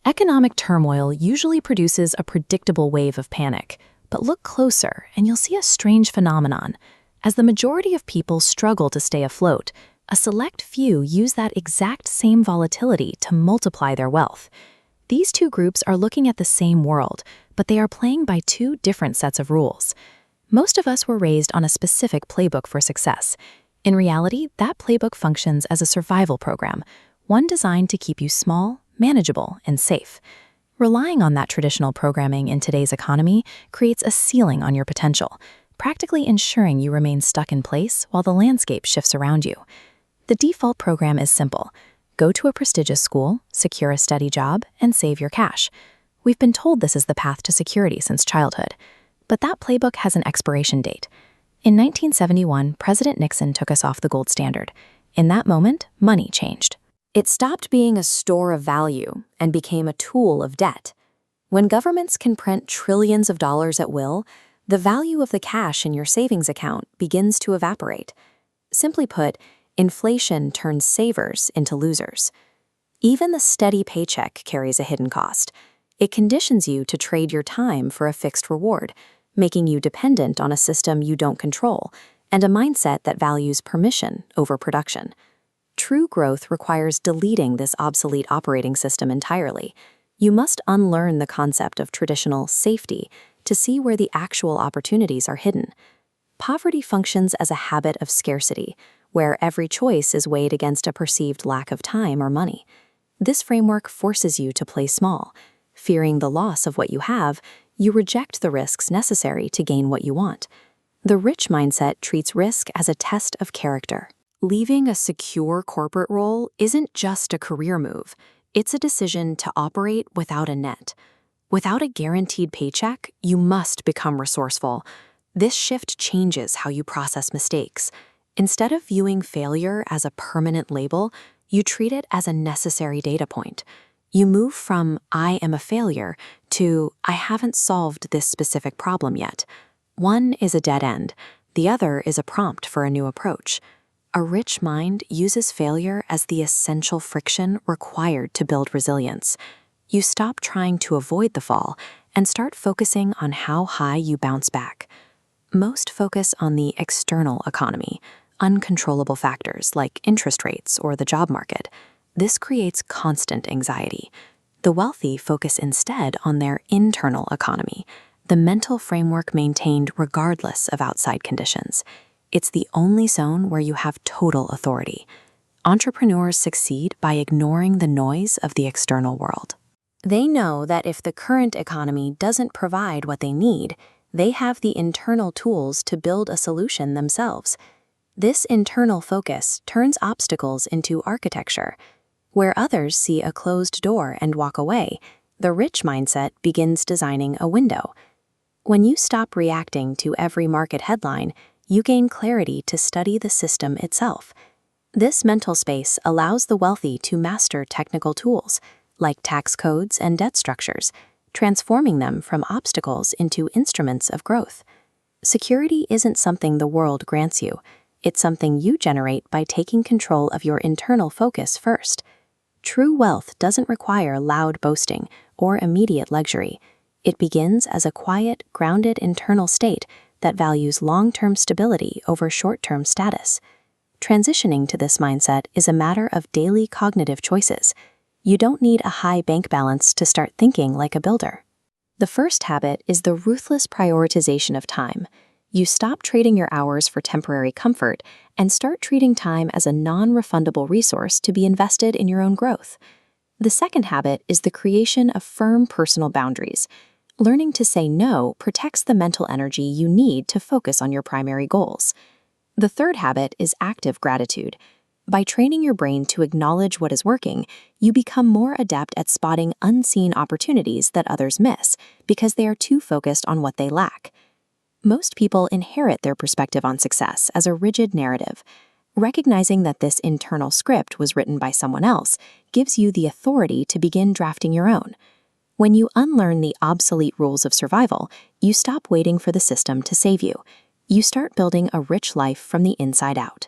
Economic turmoil usually produces a predictable wave of panic, but look closer and you'll see a strange phenomenon. As the majority of people struggle to stay afloat, a select few use that exact same volatility to multiply their wealth. These two groups are looking at the same world, but they are playing by two different sets of rules. Most of us were raised on a specific playbook for success. In reality, that playbook functions as a survival program, one designed to keep you small, manageable, and safe. Relying on that traditional programming in today's economy creates a ceiling on your potential, practically ensuring you remain stuck in place while the landscape shifts around you. The default program is simple. Go to a prestigious school, secure a steady job, and save your cash. We've been told this is the path to security since childhood. But that playbook has an expiration date. In 1971, President Nixon took us off the gold standard. In that moment, money changed. It stopped being a store of value and became a tool of debt. When governments can print trillions of dollars at will, the value of the cash in your savings account begins to evaporate. Simply put, inflation turns savers into losers. Even the steady paycheck carries a hidden cost. It conditions you to trade your time for a fixed reward, making you dependent on a system you don't control and a mindset that values permission over production. True growth requires deleting this obsolete operating system entirely. You must unlearn the concept of traditional safety to see where the actual opportunities are hidden. Poverty functions as a habit of scarcity, where every choice is weighed against a perceived lack of time or money. This framework forces you to play small. Fearing the loss of what you have, you reject the risks necessary to gain what you want. The rich mindset treats risk as a test of character. Leaving a secure corporate role isn't just a career move. It's a decision to operate without a net. Without a guaranteed paycheck, you must become resourceful. This shift changes how you process mistakes. Instead of viewing failure as a permanent label, you treat it as a necessary data point. You move from "I am a failure" to "I haven't solved this specific problem yet." One is a dead end. The other is a prompt for a new approach. A rich mind uses failure as the essential friction required to build resilience. You stop trying to avoid the fall and start focusing on how high you bounce back. Most focus on the external economy, uncontrollable factors like interest rates or the job market. This creates constant anxiety. The wealthy focus instead on their internal economy, the mental framework maintained regardless of outside conditions. It's the only zone where you have total authority. Entrepreneurs succeed by ignoring the noise of the external world. They know that if the current economy doesn't provide what they need, they have the internal tools to build a solution themselves. This internal focus turns obstacles into architecture. Where others see a closed door and walk away, the rich mindset begins designing a window. When you stop reacting to every market headline, you gain clarity to study the system itself. This mental space allows the wealthy to master technical tools, like tax codes and debt structures, transforming them from obstacles into instruments of growth. Security isn't something the world grants you. It's something you generate by taking control of your internal focus first. True wealth doesn't require loud boasting or immediate luxury. It begins as a quiet, grounded internal state that values long-term stability over short-term status. Transitioning to this mindset is a matter of daily cognitive choices. You don't need a high bank balance to start thinking like a builder. The first habit is the ruthless prioritization of time. You stop trading your hours for temporary comfort and start treating time as a non-refundable resource to be invested in your own growth. The second habit is the creation of firm personal boundaries. Learning to say no protects the mental energy you need to focus on your primary goals. The third habit is active gratitude. By training your brain to acknowledge what is working, you become more adept at spotting unseen opportunities that others miss because they are too focused on what they lack. Most people inherit their perspective on success as a rigid narrative. Recognizing that this internal script was written by someone else gives you the authority to begin drafting your own. When you unlearn the obsolete rules of survival, you stop waiting for the system to save you. You start building a rich life from the inside out.